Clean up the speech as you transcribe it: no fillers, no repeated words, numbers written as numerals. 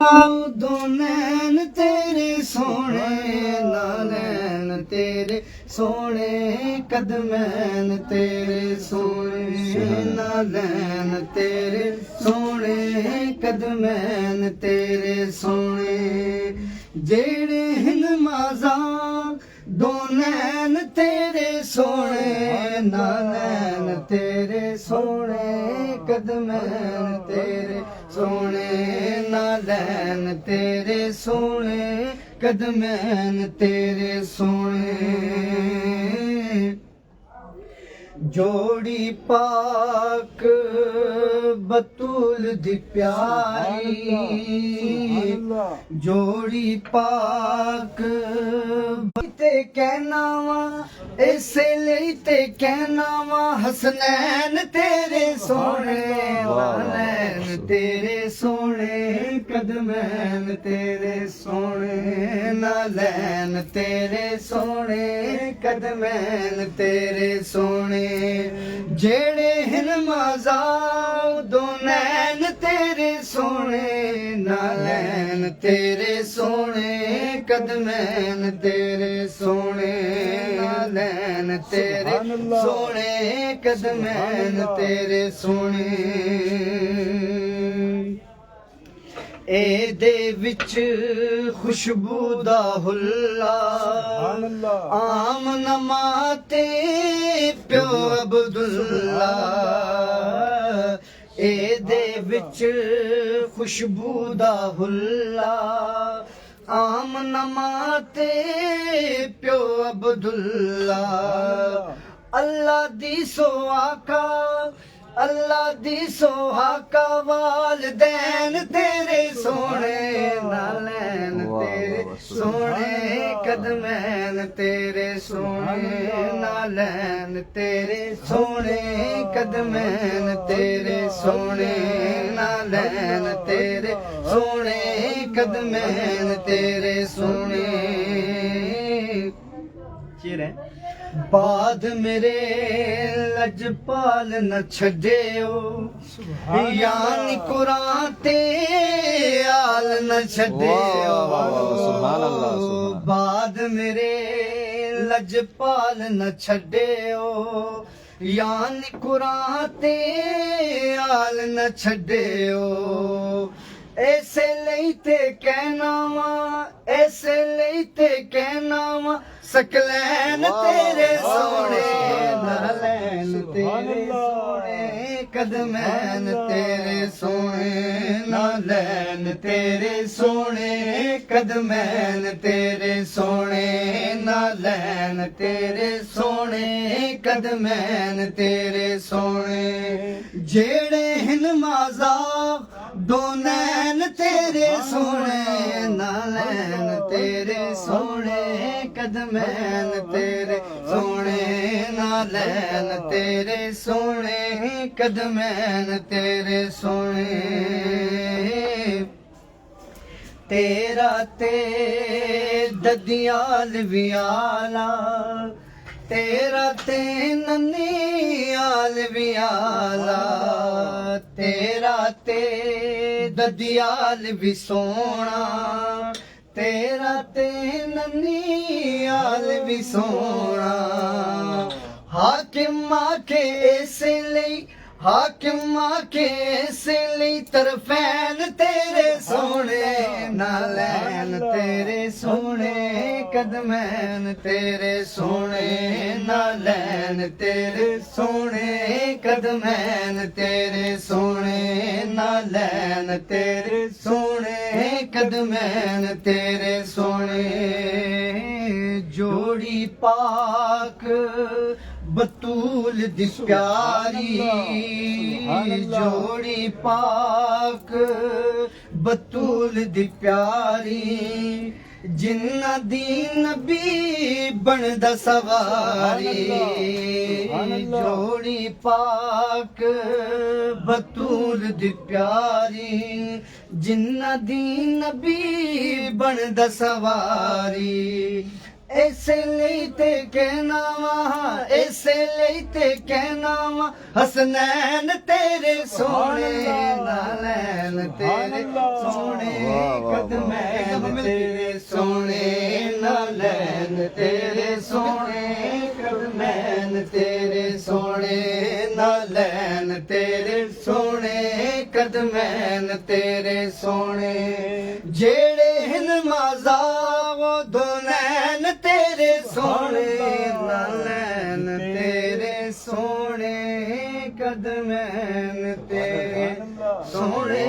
दो नैन तेरे सोने नालैन तेरे सोने कदमैन तेरे सोने नालैन तेरे सोने कदमैन तेरे सोने जेड़े हिन माज़ा दो नैन तेरे सोने नालैन तेरे सोने कदमैन तेरे सोने नालैन तेरे सोने कदमैन तेरे सोने जोड़ी पाक बतूल दी प्यारी जोड़ी पाक ते कहना वा इसे लई ते कहना वा हसनैन तेरे सोने नालैन तेरे सोने कदमैन तेरे सोने नालैन तेरे सोने कदमैन तेरे सोने जेड़े हिन माज़ा दो नैन तेरे सोने नालैन तेरे सोने कदमैन तेरे सोने नालैन तेरे सोने कदमैन तेरे सोने एदे विच खुशबू दा हुल्ला आम नमाते प्यो अब्दुल्ला एदे विच खुशबू दा हुल्ला आम नमाते प्यो अब्दुल्ला अल्लाह दी सो आका अल्लाह दी सोहाका वालदैन तेरे सोने नालैन तेरे सोने कदमैन तेरे सोने नालैन तेरे सोने कदमैन तेरे सोने नालैन तेरे सोने कदमैन तेरे सोने शेर है बाद मेरे लजपाल न छड्डियो यानी कुरान ते आल न छड्डियो बाद मेरे लजपाल न छड्डियो यानी कुरान ते आल न छड्डियो ऐसे लेते कहना वा ऐसे लेते कहना वा सकलैन तेरे सोने नालैन तेरे सोने कदमैन तेरे सोने नालैन तेरे सोने कदमैन तेरे सोने नालैन तेरे सोने कदमैन तेरे सोने जेड़े हिन माज़ा दो नैन तेरे सोने नालैन तेरे सोने कदमैन तेरे सोने नालैन तेरे सोने कदमैन तेरे सोने तेरा ते ददियाल वियाला तेरा ते ननियाल वियाला तेरा ते ददियाल भी सोना तेरा ते ननियाल भी सोना हाकिम आके ऐसे लई हाकिम आके ऐसे लई तरफैन तेरे सोने नालैन तेरे सोने कदमैन तेरे सोने नालैन तेरे सोने कदमैन तेरे सोने नालैन तेरे सोने कदमैन तेरे सोने जोड़ी पाक बतूल दी प्यारी जोड़ी पाक बतूल दी प्यारी जिन्ना दी नबी बनदा सवारी जोड़ी पाक बतूल दी प्यारी जिन्ना दी नबी बनदा सवारी ऐसे लेते कहना वा ऐसे लेते कहना वा हसनैन तेरे सोने नालैन तेरे सोने ਕਦਮੈਨ ਤੇਰੇ ਸੋਹਣੇ ਨਾਲੈਨ ਤੇਰੇ ਸੋਹਣੇ ਕਦਮੈਨ ਤੇਰੇ ਸੋਹਣੇ ਨਾਲੈਨ ਤੇਰੇ ਸੋਹਣੇ ਕਦਮੈਨ ਤੇਰੇ ਸੋਹਣੇ ਜਿਹੜੇ ਹਨ ਮਾਜ਼ਾ ਉਹ ਦੁਨੈਨ ਤੇਰੇ ਸੋਹਣੇ ਨਾਲੈਨ ਤੇਰੇ ਸੋਹਣੇ ਕਦਮੈਨ ਤੇਰੇ ਸੋਹਣੇ